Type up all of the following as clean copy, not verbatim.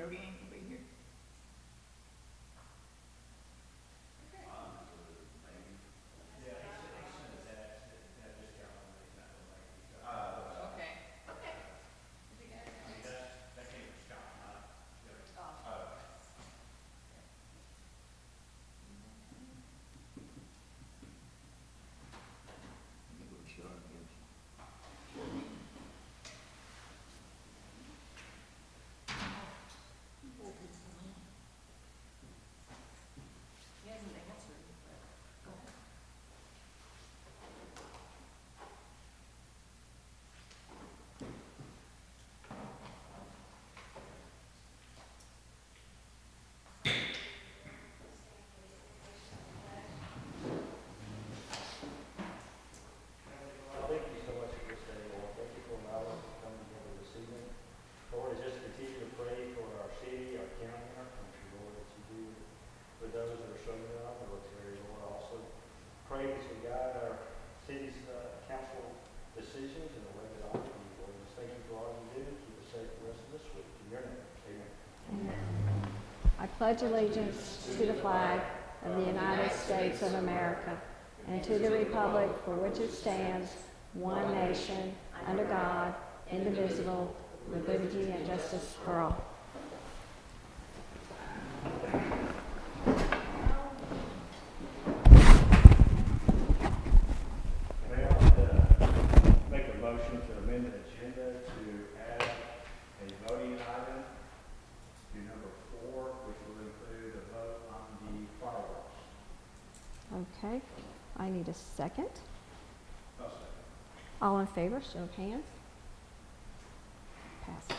Toby ain't gonna be here. Okay. Okay. Is he gonna- Oh. He hasn't answered, but go ahead. Thank you so much for this day, Lord. Thank you for allowing us to come together this evening. Lord, just continue to pray for our city, our county, and our country, Lord, that you do for those that are serving in our military, Lord. Also pray that you guide our city's council decisions in a way that honor you, Lord. Just thank you for all you do. Keep us safe the rest of this week. In your name, amen. I pledge allegiance to the flag of the United States of America and to the republic for which it stands, one nation, under God, indivisible, with liberty and justice for all. May I make a motion to amend the agenda to add a voting item to number 4, which will include a vote on the fireworks. Okay, I need a second. I'll second. All in favor, show of hands. Pass.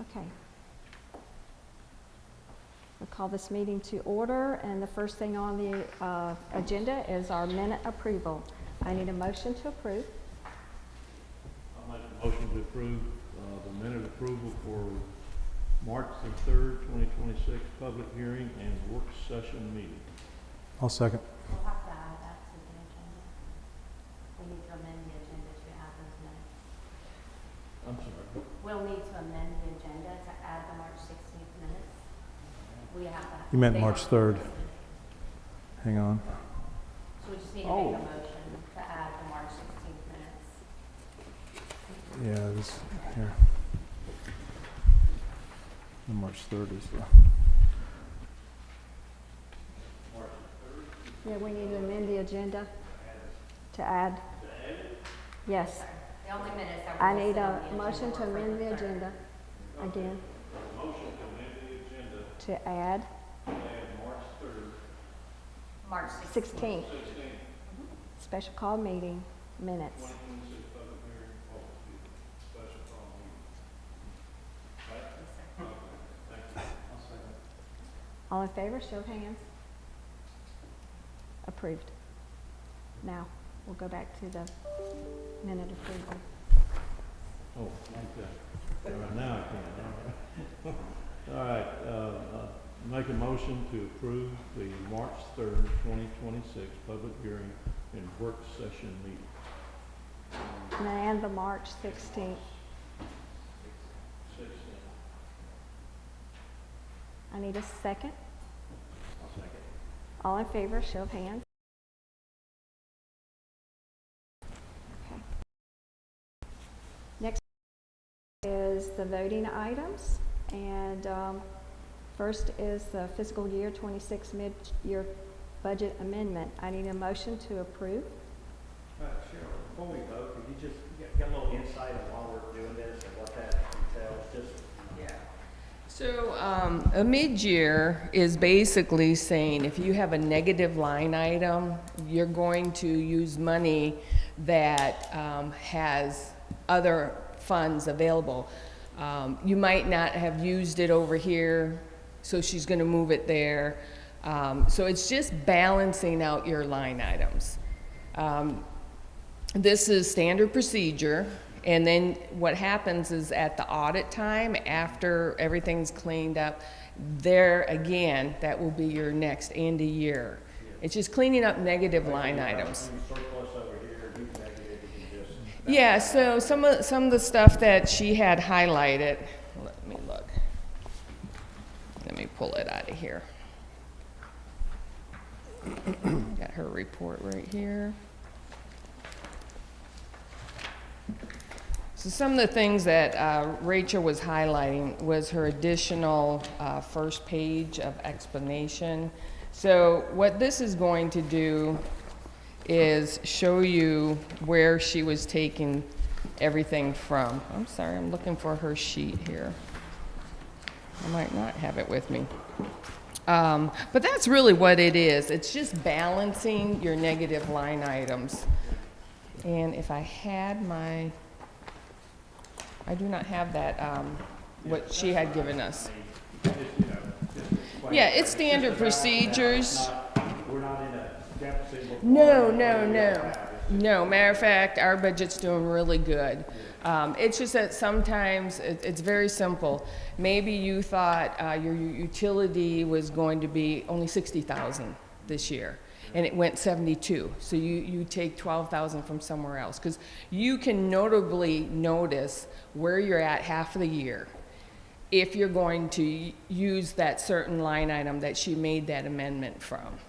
Okay. We'll call this meeting to order, and the first thing on the agenda is our minute approval. I need a motion to approve. I'll make a motion to approve the minute approval for March the 3rd, 2026, public hearing and work session meeting. I'll second. We'll have to add that to the agenda. We need to amend the agenda to add those minutes. I'm sorry. We'll need to amend the agenda to add the March 16th minutes. We have to. You meant they March have- 3rd. Hang on. So we just need to make a motion to add the March 16th minutes. Yeah, this here. The March 3rd is the. Yeah, we need to amend the agenda to add. Yes, The only minutes that I were need listed on a the motion agenda to were for amend the third. agenda again, Motion to amend the agenda to add to add March 3rd, March 16th. 16th, 16th, special call meeting minutes. 2026, public hearing, special call meeting. Right? Okay, thank you. I'll second. All in favor, show of hands. Approved. Now, we'll go back to the minute approval. Oh, okay. All right, now I can. All right, make a motion to approve the March 3rd, 2026 public hearing and work session meeting. And the March 16th. 16. I need a second. I'll second. All in favor, show of hands. Okay. Next is the voting items, and first is the fiscal year 26 mid-year budget amendment. I need a motion to approve. Cheryl, before we vote, could you just get a little insight on why we're doing this and what that entails? Just Yeah. So a mid-year is basically saying if you have a negative line item, you're going to use money that has other funds available. You might not have used it over here, so she's going to move it there. So it's just balancing out your line items. This is standard procedure. And then what happens is at the audit time, after everything's cleaned up, there again, that will be your next end of year. It's just cleaning up negative line items. surplus over here, use negative, you can just. Yeah, so some of the stuff that she had highlighted, let me look. me pull it out of here. Got her report right here. So some of the things that Rachel was highlighting was her additional first page of explanation. So what this is going to do is show you where she was taking everything from. I'm sorry, I'm looking for her sheet here. I might not have it with me. But that's really what it is. It's just balancing your negative line items. And if I had my, I do not have that, what she had given us. Yeah, it's standard procedures. We're not in a deficit. No. No, matter of fact, our budget's doing really good. It's just that sometimes it's very simple. Maybe you thought your utility was going to be only 60,000 this year, and it went 72. So you take 12,000 from somewhere else, because you can notably notice where you're at half of the year if you're going to use that certain line item that she made that amendment from.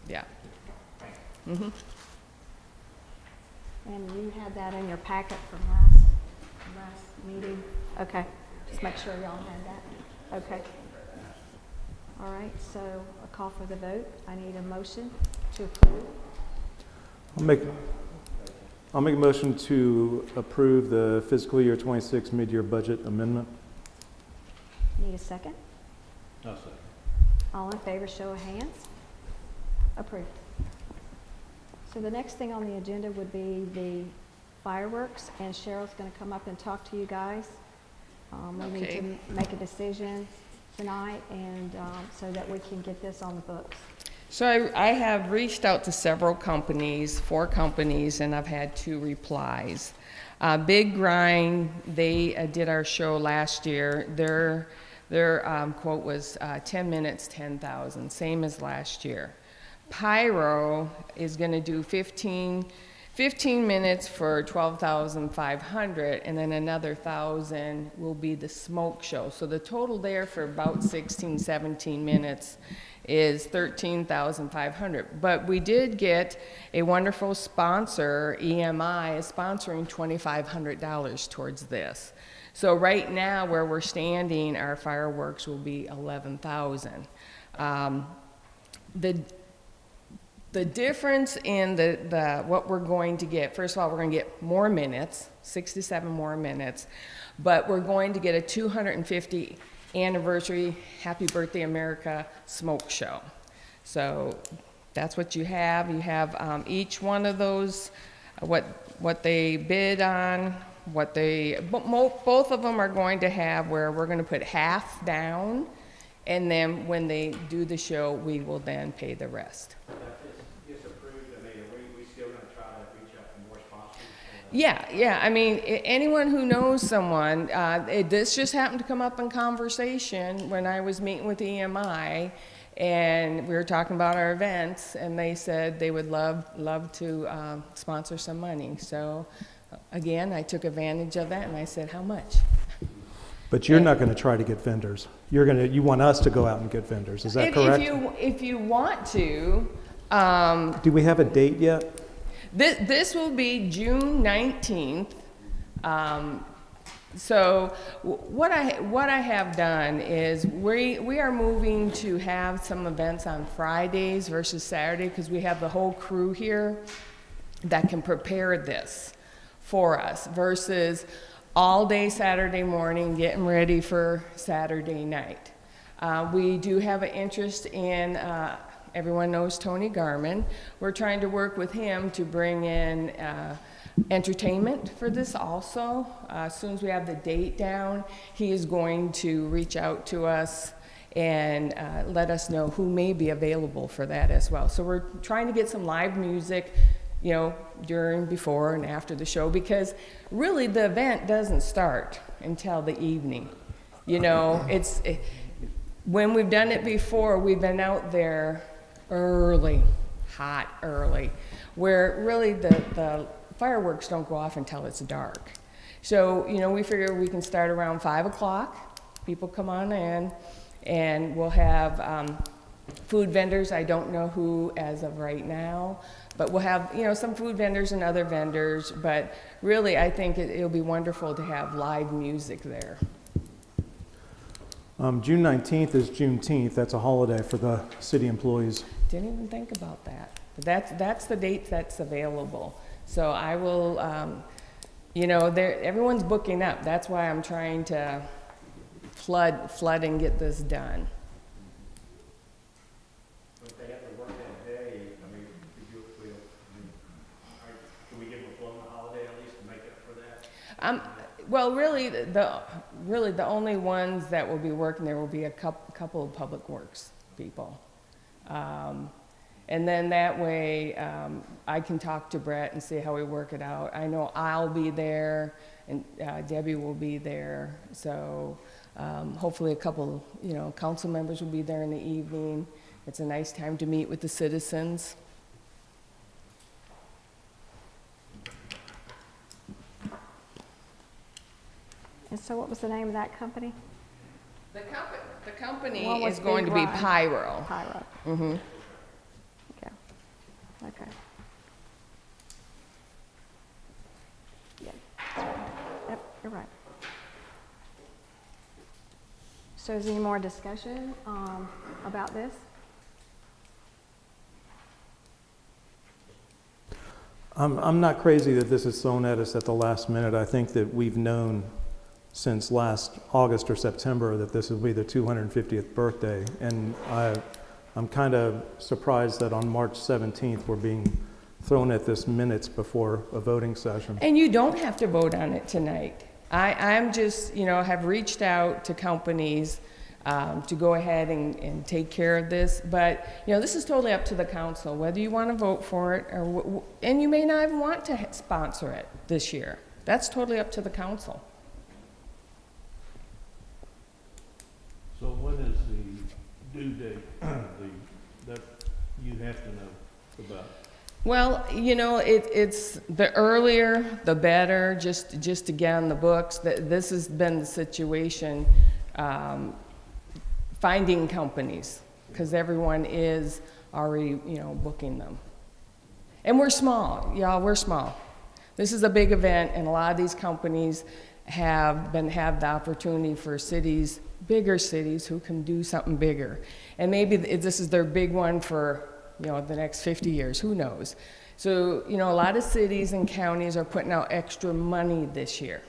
Yeah. Mm-hmm. And you had that in your packet from last meeting? Okay, just make sure y'all had that. Okay. All right, so a call for the vote. I need a motion to approve. I'll make a motion to approve the fiscal year 26 mid-year budget amendment. Need a second? I'll second. All in favor, show of hands. Approved. So the next thing on the agenda would be the fireworks, and Cheryl's going to come up and talk to you guys. We need Okay. to make a decision tonight, and so that we can get this on the books. So I have reached out to several companies, 4 companies, and I've had 2 replies. Big Grind, they did our show last year. Their quote was 10 minutes, 10,000, same as last year. Pyro is going to do 15 minutes for 12,500, and then another 1,000 will be the smoke show. So the total there for about 16, 17 minutes is 13,500. But we did get a wonderful sponsor. EMI is sponsoring $2,500 towards this. So right now, where we're standing, our fireworks will be 11,000. The difference in what we're going to get, first of all, we're going to get more minutes, 67 more minutes, but we're going to get a 250 anniversary Happy Birthday America smoke show. So that's what you have. You have each one of those, what they bid on, both of them are going to have where we're going to put half down, and then when they do the show, we will then pay the rest. It's approved, I mean, are we still gonna try to reach out for more sponsors? Yeah, I mean, anyone who knows someone, this just happened to come up in conversation when I was meeting with EMI, and we were talking about our events, and they said they would love to sponsor some money. So, again, I took advantage of that, and I said, how much? But you're not going to try to get vendors. You want us to go out and get vendors. Is that correct? If you want to, Do we have a date yet? this will be June 19th. So what I have done is we are moving to have some events on Fridays versus Saturday, because we have the whole crew here that can prepare this for us, versus all day Saturday morning getting ready for Saturday night. We do have an interest in, everyone knows Tony Garman. We're trying to work with him to bring in entertainment for this also. As soon as we have the date down, he is going to reach out to us and let us know who may be available for that as well. So we're trying to get some live music, you know, during, before, and after the show, because really the event doesn't start until the evening. You know, when we've done it before, we've been out there early, hot early, where really the fireworks don't go off until it's dark. So, you know, we figure we can start around 5 o'clock, people come on in, And we'll have food vendors. I don't know who as of right now, but we'll have, some food vendors and other vendors. But really, I think it'll be wonderful to have live music there. June 19th is Juneteenth. That's a holiday for the city employees. Didn't even think about that. But that's the date that's available. So I will, everyone's booking up. That's why I'm trying to flood and get this done. If they have to work that day, can we give them a floating holiday at least to make up for that? Well, really, the only ones that will be working there will be a couple of public works people. And then that way, I can talk to Brett and see how we work it out. I know I'll be there, and Debbie will be there. So hopefully a couple, council members will be there in the evening. It's a nice time to meet with the citizens. And so what was the name of that company? The company What was is going to be Big Rod? Pyro. Pyro. Mm-hmm. Okay. Okay. Yeah. that's right. Yep, you're right. So is there any more discussion about this? I'm not crazy that this is thrown at us at the last minute. I think that we've known since last August or September that this will be the 250th birthday. And I'm kind of surprised that on March 17th we're being thrown at this minutes before a voting session. And you don't have to vote on it tonight. I'm just, have reached out to companies to go ahead and take care of this. But, this is totally up to the council, whether you want to vote for it and you may not even want to sponsor it this year. That's totally up to the council. So when is the due date, that you have to know about? Well, it's the earlier, the better, just to get on the books. This has been the situation, finding companies, because everyone is already, booking them. And we're small, y'all, we're small. This is a big event, and a lot of these companies have the opportunity for cities, bigger cities, who can do something bigger. And maybe this is their big one for, the next 50 years, who knows? So, a lot of cities and counties are putting out extra money this year.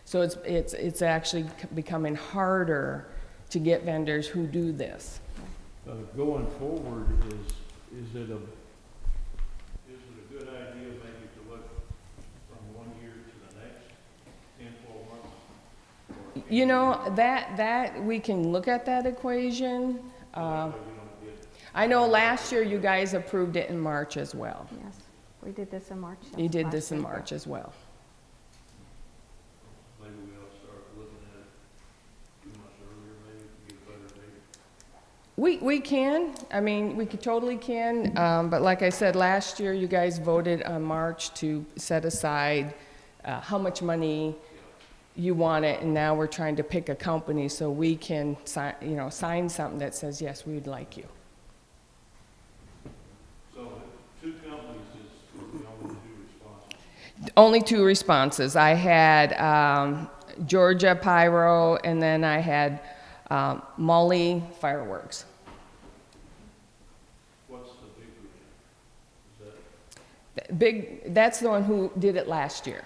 So it's actually becoming harder to get vendors who do this. Going forward, is it a good idea maybe to look from 1 year to the next 10, 12 months? That we can look at that equation. I know last year you guys approved it in March as well. Yes, we did this in March. You did last this in year. March as well. Maybe we ought to start looking at it 2 months earlier, maybe, to get a better date. We can, we totally can, but like I said, last year you guys voted on March to set aside how much money you want it, and now we're trying to pick a company so we can sign something that says, yes, we'd like you. So 2 companies is the only 2 responses. Only 2 responses. I had Georgia Pyro, and then I had Molly Fireworks. What's the big group? That's the one who did it last year.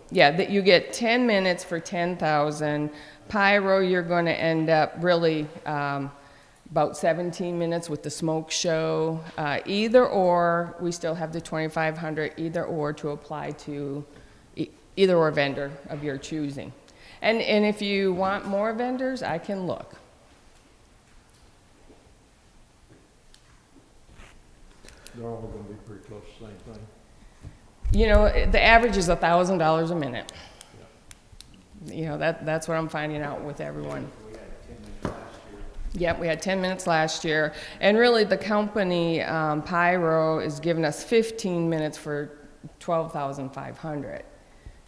Yeah, that you get 10 minutes for 10,000. Pyro, you're going to end up really about 17 minutes with the smoke show. Either or, we still have the 2,500. Either or to apply to either or vendor of your choosing. And if you want more vendors, I can look. They're all going to be pretty close to the same thing. The average is $1,000 a minute. That's what I'm finding out with everyone. We had 10 minutes last year. Yep, we had 10 minutes last year. And really, the company, Pyro, is giving us 15 minutes for $12,500.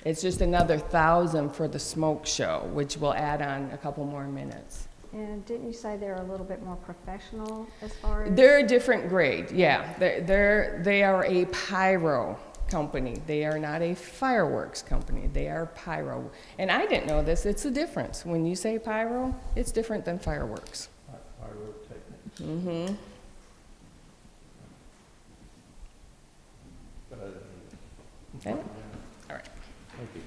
It's just another 1,000 for the smoke show, which will add on a couple more minutes. And didn't you say they're a little bit more professional as far as? They're a different grade, yeah. They are a pyro company. They are not a fireworks company. They are pyro. And I didn't know this, it's a difference. When you say pyro, it's different than fireworks. Pyrotechnics. Mm-hmm. But I didn't Okay. All right. Thank you.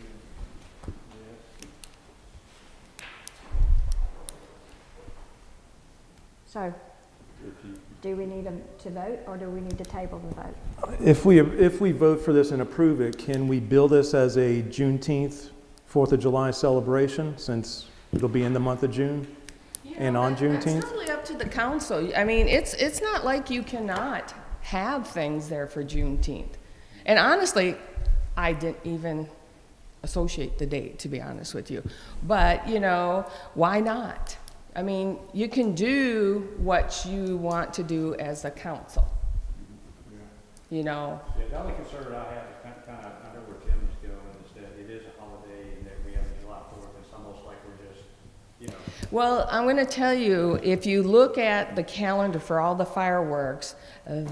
So, If you, do we need to vote, or do we need to table the vote? If we vote for this and approve it, can we bill this as a Juneteenth, 4th of July celebration, since it'll be in the month of June? And on Juneteenth? It's totally up to the council. I mean, it's not like you cannot have things there for Juneteenth. And honestly, I didn't even associate the date, to be honest with you. But, you know, why not? I mean, you can do what you want to do as a council, you know? Yeah, the only concern I have is kind of, I know where Tim's going, is that it is a holiday and that we have July 4th. It's almost like we're just, you know. Well, I'm going to tell you, if you look at the calendar for all the fireworks,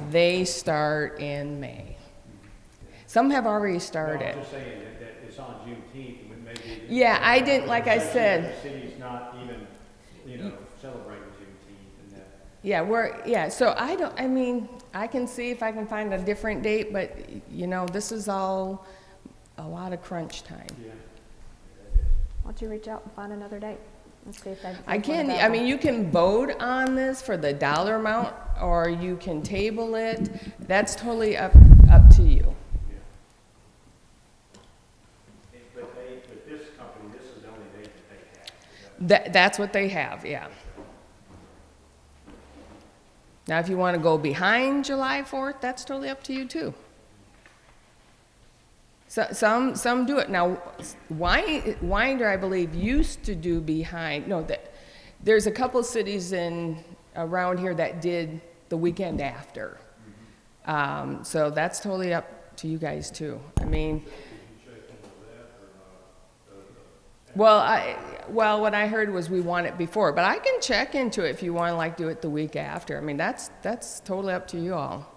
they start in May. Some have already No, started. I'm just saying that it's on Juneteenth, and maybe. Yeah, I didn't, like I said. The city's not even, you know, celebrating Juneteenth and that. Yeah, so I mean, I can see if I can find a different date, but, you know, this is all a lot of crunch time. Yeah. Why don't you reach out and find another date? Let's see if they. I can, I mean, you can vote on this for the dollar amount, or you can table it. That's totally up to you. But this company, this is the only date that they have. That's what they have, yeah. Now, if you want to go behind July 4th, that's totally up to you too. So, some do it. Now, Winder, I believe, used to do behind, no, there's a couple cities around here that did the weekend after. So that's totally up to you guys too. I mean, well, what I heard was we want it before, but I can check into it if you want to like do it the week after. I mean, that's totally up to you all.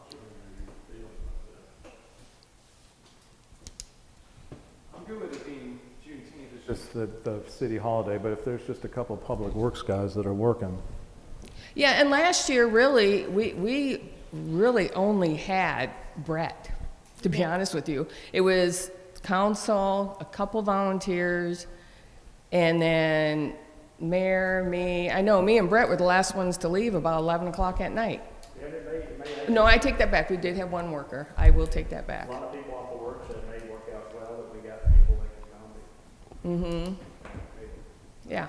I'm good with it being Juneteenth. It's just the city holiday, but if there's just a couple of public works guys that are working. Yeah, and last year, really, we really only had Brett, to be honest with you. It was council, a couple volunteers, and then Mayor, me. I know me and Brett were the last ones to leave about 11 o'clock at night. Yeah, it may No, I take that back. We did have one worker. I will take that back. a lot of people off the work, so it may work out well that we got people that can come. Mm-hmm. Yeah.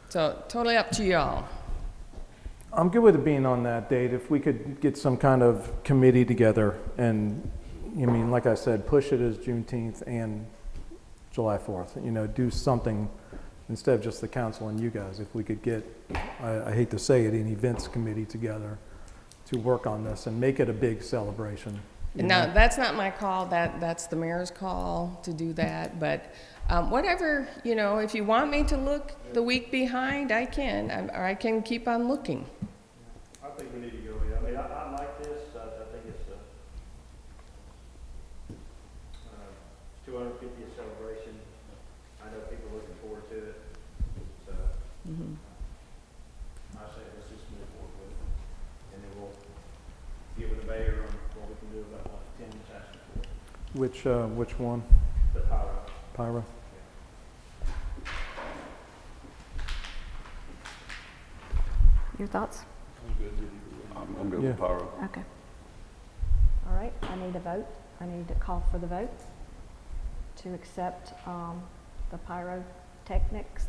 So totally up to y'all. I'm good with it being on that date. If we could get some kind of committee together and, I mean, like I said, push it as Juneteenth and July 4th, you know, do something instead of just the council and you guys. If we could get, I hate to say it, an events committee together to work on this and make it a big celebration. you Now, know? that's not my call. That's the mayor's call to do that. But whatever, you know, if you want me to look the week behind, I can, or I can keep on looking. I think we need to go ahead. I mean, I like this. I think it's a 250th celebration. I know people are looking forward to it. So Mhm. I say let's just move forward with it. And then we'll get with the mayor on what we can do about what Tim was asking for. Which one? The pyro. Pyro? Your thoughts? I'm good Yeah. with pyro. Okay. All right, I need a vote. I need to call for the vote to accept the pyrotechnics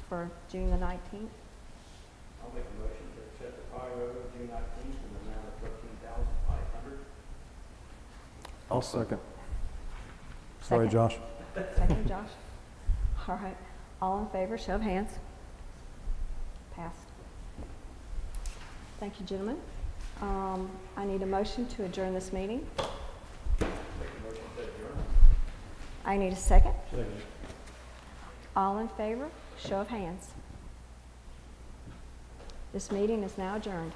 for June the 19th. I'll make a motion to accept the pyro June 19th in the amount of 13,500. I'll second. Sorry, Second. Josh. Second, Josh. All right, all in favor, show of hands. Passed. Thank you, gentlemen. I need a motion to adjourn this meeting. Make a motion to adjourn. I need a second. Second. All in favor, show of hands. This meeting is now adjourned.